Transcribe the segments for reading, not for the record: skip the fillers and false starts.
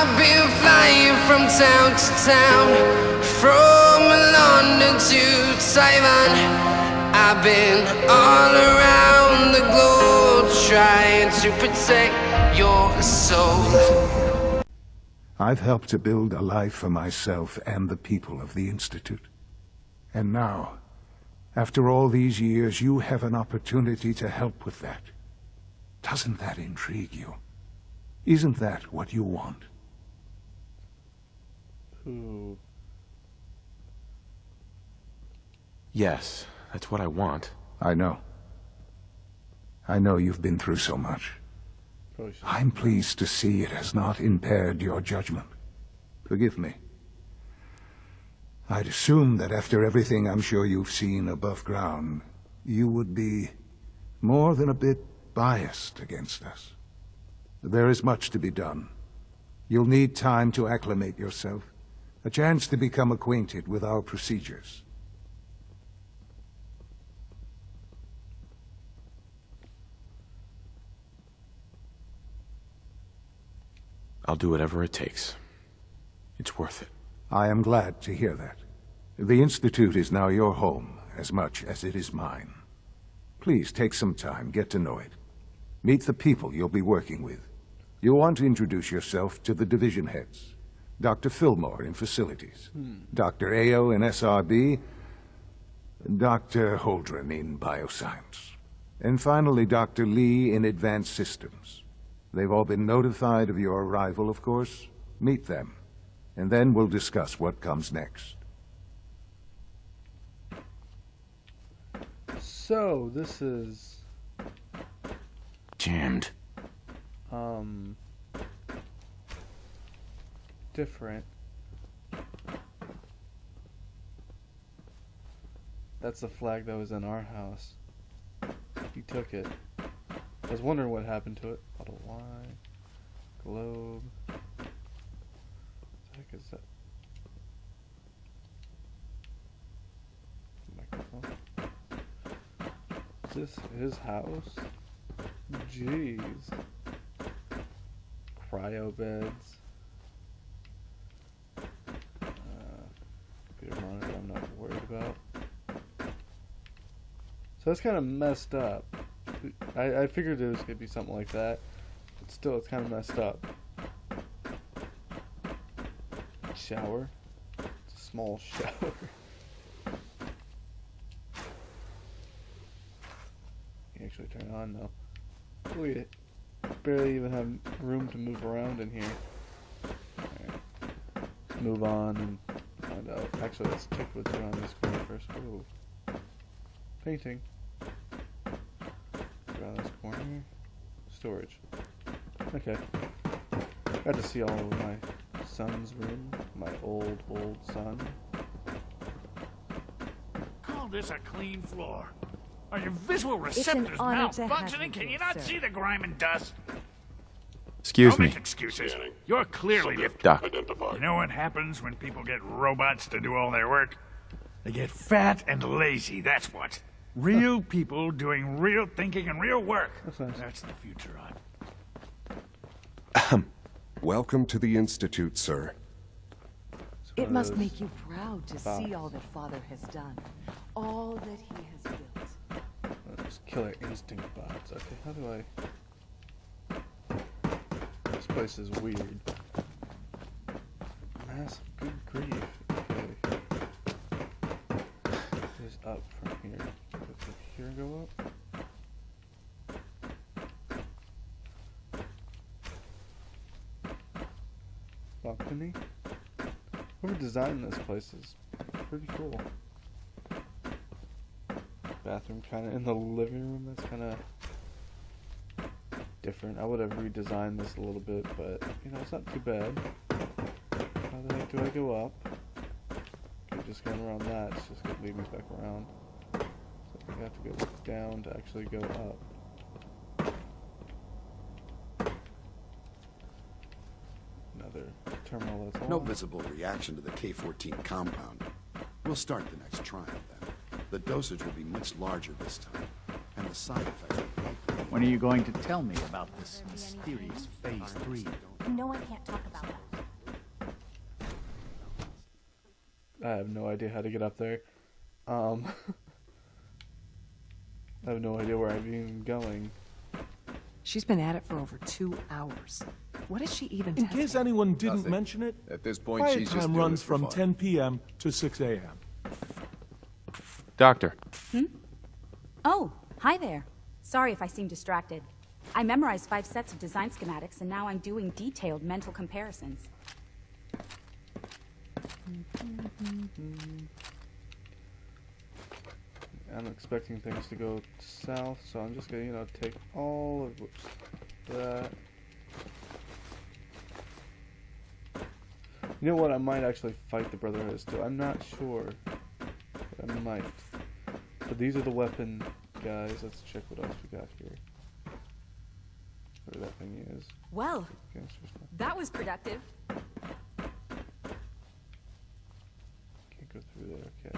I've been flying from town to town, from London to Taiwan. I've been all around the globe trying to protect your soul. I've helped to build a life for myself and the people of the Institute. And now, after all these years, you have an opportunity to help with that. Doesn't that intrigue you? Isn't that what you want? Ooh. Yes, that's what I want. I know. I know you've been through so much. I'm pleased to see it has not impaired your judgment. Forgive me. I'd assumed that after everything I'm sure you've seen above ground, you would be more than a bit biased against us. There is much to be done. You'll need time to acclimate yourself, a chance to become acquainted with our procedures. I'll do whatever it takes. It's worth it. I am glad to hear that. The Institute is now your home, as much as it is mine. Please take some time, get to know it. Meet the people you'll be working with. You'll want to introduce yourself to the division heads. Dr. Fillmore in Facilities, Dr. Ayo in SRB, Dr. Holdren in Bioscience, and finally Dr. Lee in Advanced Systems. They've all been notified of your arrival, of course. Meet them, and then we'll discuss what comes next. So, this is... Jammed. different. That's the flag that was in our house. He took it. I was wondering what happened to it. Bottle of wine. Globe. What the heck is that? Microphone. Is this his house? Jeez. Cryo beds. Computer monitor I'm not worried about. So that's kind of messed up. I figured it was going to be something like that. But still, it's kind of messed up. Shower. It's a small shower. You actually turn it on now. We barely even have room to move around in here. Alright. Let's move on and find out. Actually, let's check what's around this corner first. Ooh. Painting. Around this corner. Storage. Okay. Got to see all of my son's room. My old son. Call this a clean floor. Are your visual receptors malfunctioning? Can you not see the grime and dust? Excuse Don't me. make excuses. You're clearly Doc. You know what happens when people get robots to do all their work? They get fat and lazy, that's what. Real people doing real thinking and real work. That's nice. That's the future, Welcome to the Institute, sir. It must make you proud to see all that Father has done, all that he has built. Those killer instinct bots. Okay, how do I... This place is weird. Massive, good grief. Okay. It's up from here. Go up here and go up? Balcony? Whoever designed this place is pretty cool. Bathroom kind of in the living room. That's kind of different. I would have redesigned this a little bit, but you know, it's not too bad. How the heck do I go up? Okay, just going around that. It's just gonna lead me back around. So I have to go down to actually go up. Another terminal that's on. No visible reaction to the K-14 compound. We'll start the next trial then. The dosage will be much larger this time, and the side effects will likely. When are you going to tell me about this mysterious Phase 3? No, I can't talk about that. I have no idea how to get up there. I have no idea where I'm even going. She's been at it for over 2 hours. What is she even In testing? case anyone didn't mention it, At this point, quiet she's just time doing runs it for from fun. 10 p.m. to 6 a.m. Doctor, Oh, hi there. Sorry if I seem distracted. I memorized 5 sets of design schematics, and now I'm doing detailed mental comparisons. I'm expecting things to go south, so I'm just gonna, you know, take all of that. You know what? I might actually fight the Brotherhood still. I'm not sure, but I might. So these are the weapon guys. Let's check what else we got here. Whatever that thing is. Well, Gangster stuff. that was productive. Can't go through there. Okay.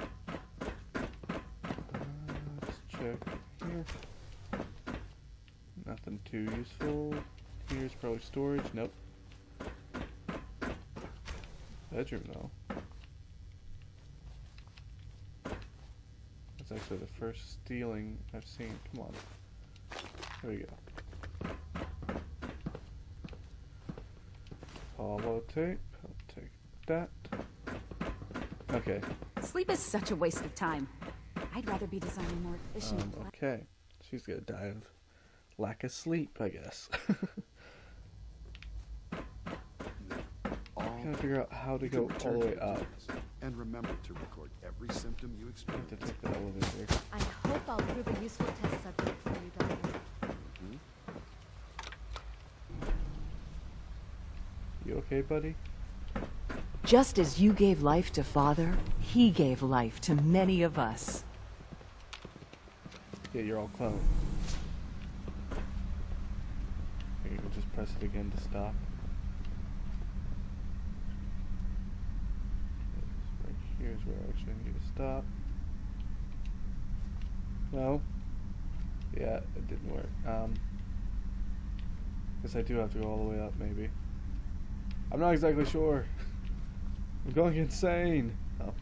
Let's check here. Nothing too useful. Here's probably storage. Nope. Bedroom though. That's actually the first stealing I've seen. Come on. There we go. Holotape. I'll take that. Okay. Sleep is such a waste of time. I'd rather be designing more efficient. Okay. She's gonna die of lack of sleep, I guess. I'm trying to figure out how to go all the way up. And remember to record every symptom you I have experience. to take the elevator. I hope I'll prove a useful test subject for you, Doctor. You okay, buddy? Just as you gave life to Father, he gave life to many of us. Yeah, you're all cloned. You can just press it again to stop. Right here's where I actually need to stop. No? Yeah, it didn't work. Guess I do have to go all the way up, maybe. I'm not exactly sure. I'm going insane. Oh,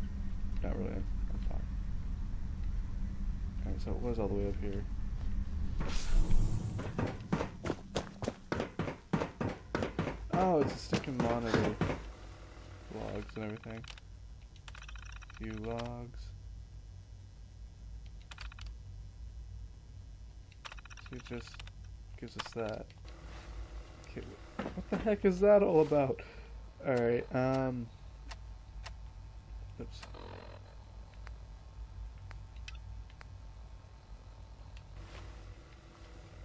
not really. I'm fine. Alright, so it was all the way up here. Oh, it's a sticking monitor. Logs and everything. View logs. So it just gives us that. Okay, what the heck is that all about? Alright, oops.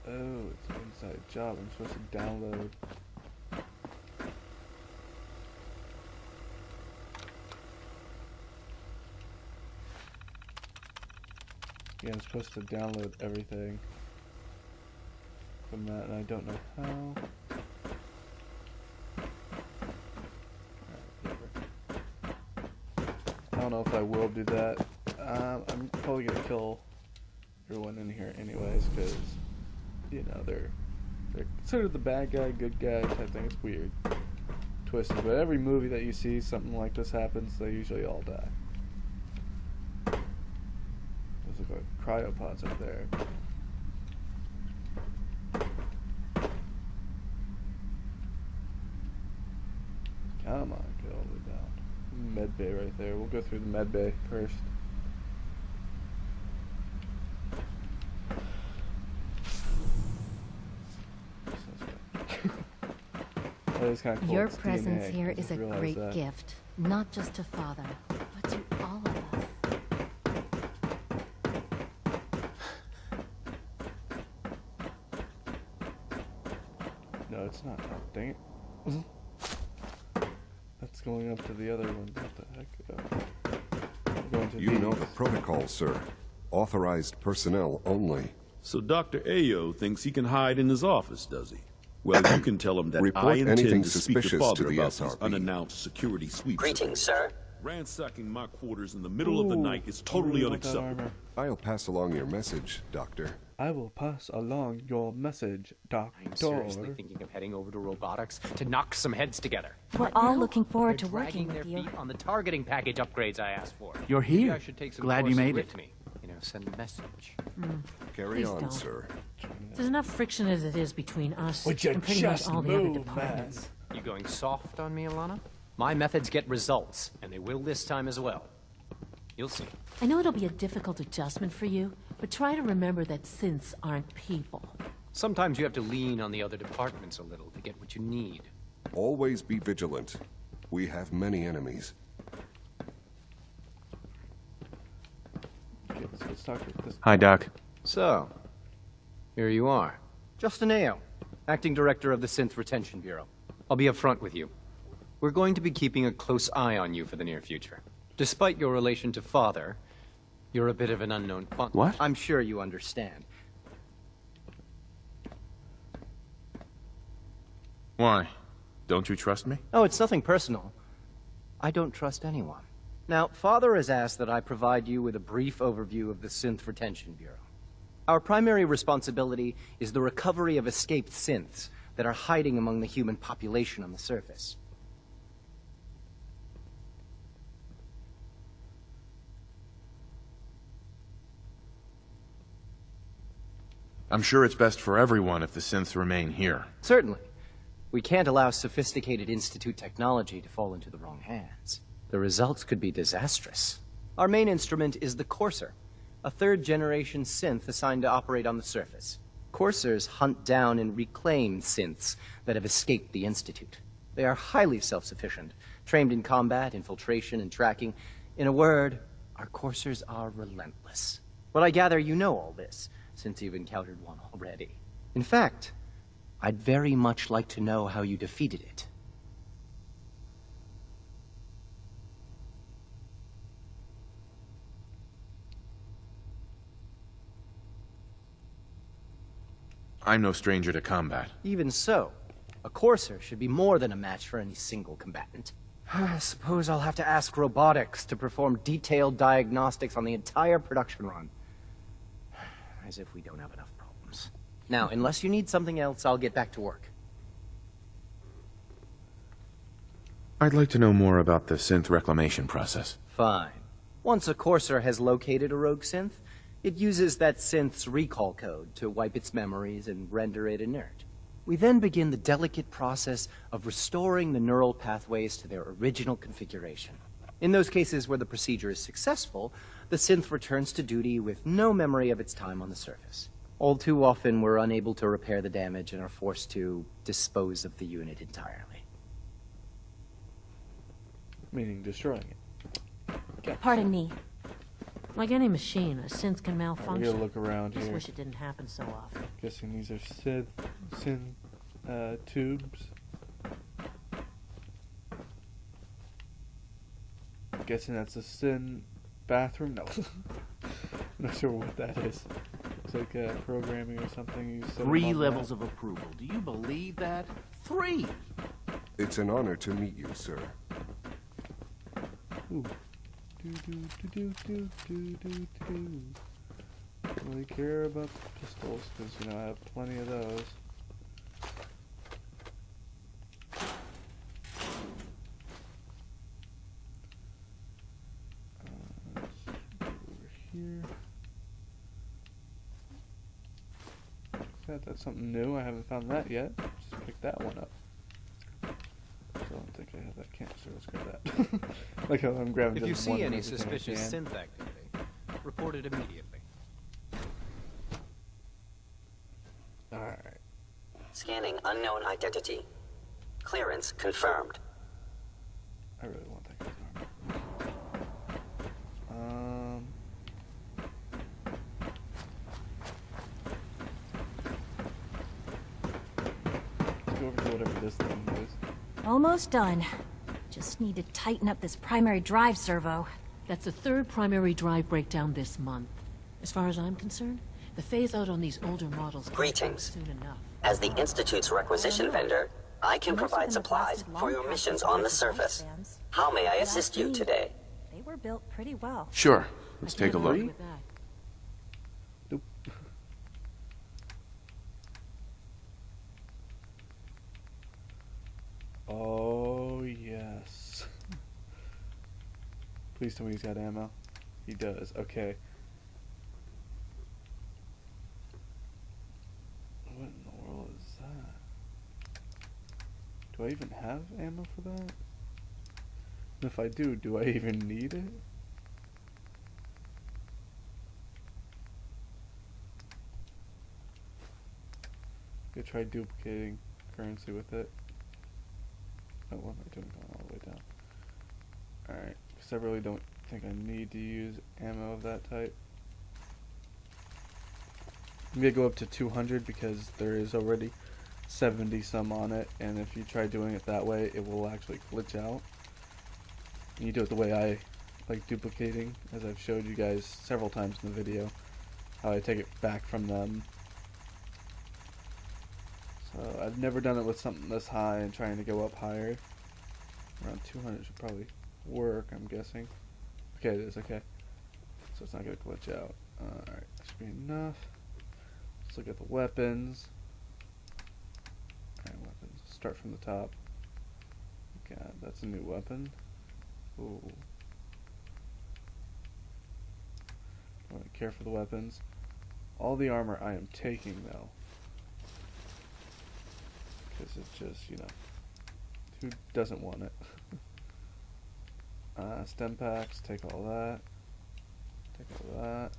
Oh, it's an inside job. I'm supposed to download. Yeah, I'm supposed to download everything from that, and I don't know how. I don't know if I will do that. I'm probably gonna kill everyone in here anyways, because you know they're considered the bad guy, good guy type thing. It's weird, twisted. But every movie that you see something like this happens, they usually all die. Those look like cryopods up there. Come on, get all the way down. Med bay right there. We'll go through the med bay first. That is kind of cool. Your It's presence DNA. here I is just a realized great that. gift, not just to Father, but to all of us. No, it's not. Oh, dang it. That's going up to the other one. What the heck? I'm going to You know these. the protocol, sir. Authorized personnel only. So Dr. Ayo thinks he can hide in his office, does he? Well, you can tell him that Report I intend anything to speak to suspicious Father to the about these SRP. unannounced security sweeps. Greetings, sir. Ransacking my quarters in the middle of the night is totally unacceptable. I'll pass along your message, Doctor. I will pass along your message, Doctor. I'm seriously thinking of heading over to robotics to knock some heads together. We're all looking forward to They're working dragging with their you. feet on the targeting package upgrades I asked for. You're Maybe here. I should take some Glad you courses made with it. me. You know, send a message. Carry Please on, don't. sir. There's enough friction as it is between us Would you and pretty much just all the other move, departments. You going soft on me, Alana? My methods get results, and they will this time as well. You'll see. I know it'll be a difficult adjustment for you, but try to remember that synths aren't people. Sometimes you have to lean on the other departments a little to get what you need. Always be vigilant. We have many enemies. Okay, let's talk with this. Hi, Doc. So, here you are. Justin Ayo, Acting Director of the Synth Retention Bureau. I'll be upfront with you. We're going to be keeping a close eye on you for the near future. Despite your relation to Father, you're a bit of an unknown quantity. What? I'm sure you understand. Why? Don't you trust me? Oh, it's nothing personal. I don't trust anyone. Now, Father has asked that I provide you with a brief overview of the Synth Retention Bureau. Our primary responsibility is the recovery of escaped synths that are hiding among the human population on the surface. I'm sure it's best for everyone if the synths remain here. Certainly. We can't allow sophisticated Institute technology to fall into the wrong hands. The results could be disastrous. Our main instrument is the Courser, a third-generation synth assigned to operate on the surface. Coursers hunt down and reclaim synths that have escaped the Institute. They are highly self-sufficient, trained in combat, infiltration, and tracking. In a word, our Coursers are relentless. But I gather you know all this, since you've encountered one already. In fact, I'd very much like to know how you defeated it. I'm no stranger to combat. Even so, a Courser should be more than a match for any single combatant. I suppose I'll have to ask robotics to perform detailed diagnostics on the entire production run. As if we don't have enough problems. Now, unless you need something else, I'll get back to work. I'd like to know more about the synth reclamation process. Fine. Once a Courser has located a rogue synth, it uses that synth's recall code to wipe its memories and render it inert. We then begin the delicate process of restoring the neural pathways to their original configuration. In those cases where the procedure is successful, the synth returns to duty with no memory of its time on the surface. All too often, we're unable to repair the damage and are forced to dispose of the unit entirely. Meaning destroying it. Okay. Pardon me. Like any machine, a synth can malfunction. We gotta look around Just here. wish it didn't happen so often. Guessing these are synth tubes. Guessing that's a synth bathroom? No. Not sure what that is. It's like programming or something. You set 3 them on levels that. of approval. Do you believe that? 3! It's an honor to meet you, sir. Ooh. Don't really care about pistols because, you know, I have plenty of those. Over here. That's something new. I haven't found that yet. Just picked that one up. I don't think I have that canister. Let's grab that. Like how I'm grabbing. If you just one see of any everything I suspicious can. synth activity, report it immediately. Alright. Scanning unknown identity. Clearance confirmed. I really want that guitar. Let's go over to whatever this thing is. Almost done. Just need to tighten up this primary drive servo. That's the 3rd primary drive breakdown this month. As far as I'm concerned, the phase out on these older models can't come Greetings. soon enough. As the Institute's requisition vendor, I can provide supplies for your missions on the surface. How may I assist you today? They were built pretty well. Sure. Let's take a look. Nope. Oh, yes. Please tell me he's got ammo. He does. Okay. What in the world is that? Do I even have ammo for that? And if I do I even need it? I try duplicating currency with it. Oh, what am I doing going all the way down? Alright, because I really don't think I need to use ammo of that type. I'm going to go up to 200 because there is already 70 some on it, and if you try doing it that way, it will actually glitch out. And you do it the way I like duplicating, as I've showed you guys several times in the video, how I take it back from them. So I've never done it with something this high and trying to go up higher. Around 200 should probably work, I'm guessing. Okay, it is, okay. So it's not going to glitch out. Alright, that should be enough. Let's look at the weapons. Alright, weapons. Start from the top. God, that's a new weapon. Ooh. I don't care for the weapons. All the armor I am taking, though. Because it's just, you know, who doesn't want it? Stem packs, take all that. Take all that.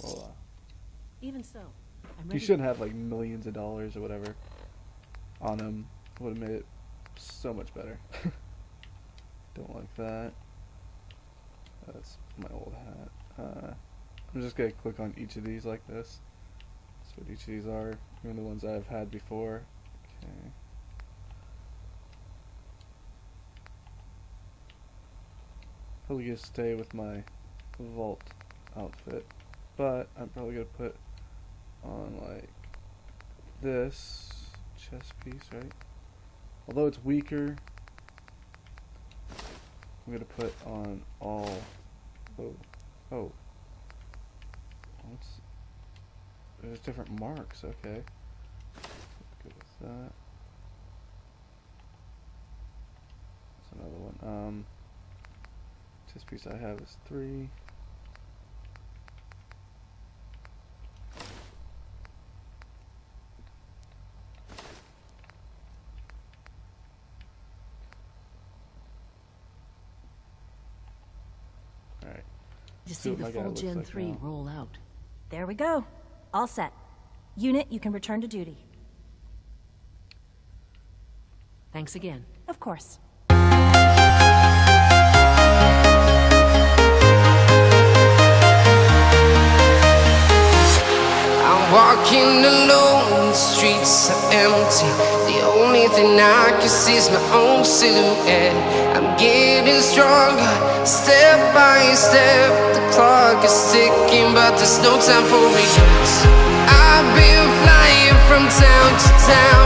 Voila. Even so, I'm You ready. shouldn't have like millions of dollars or whatever on them. Would have made it so much better. Don't like that. That's my old hat. I'm just gonna click on each of these like this. That's what each of these are. Even the ones I've had before. Okay. Probably gonna stay with my vault outfit, but I'm probably gonna put on like this chest piece, right? Although it's weaker, I'm gonna put on all. Oh. There's different marks, okay. Good with that. That's another one. This piece I have is 3. Alright. To see the full Gen 3 roll out. There we go. All set. Unit, you can return to duty. Thanks again. Of course. I'm walking alone, the streets are empty. The only thing I can see is my own silhouette. I'm getting stronger, step by step. The clock is ticking, but there's no time for regrets. I've been flying from town to town,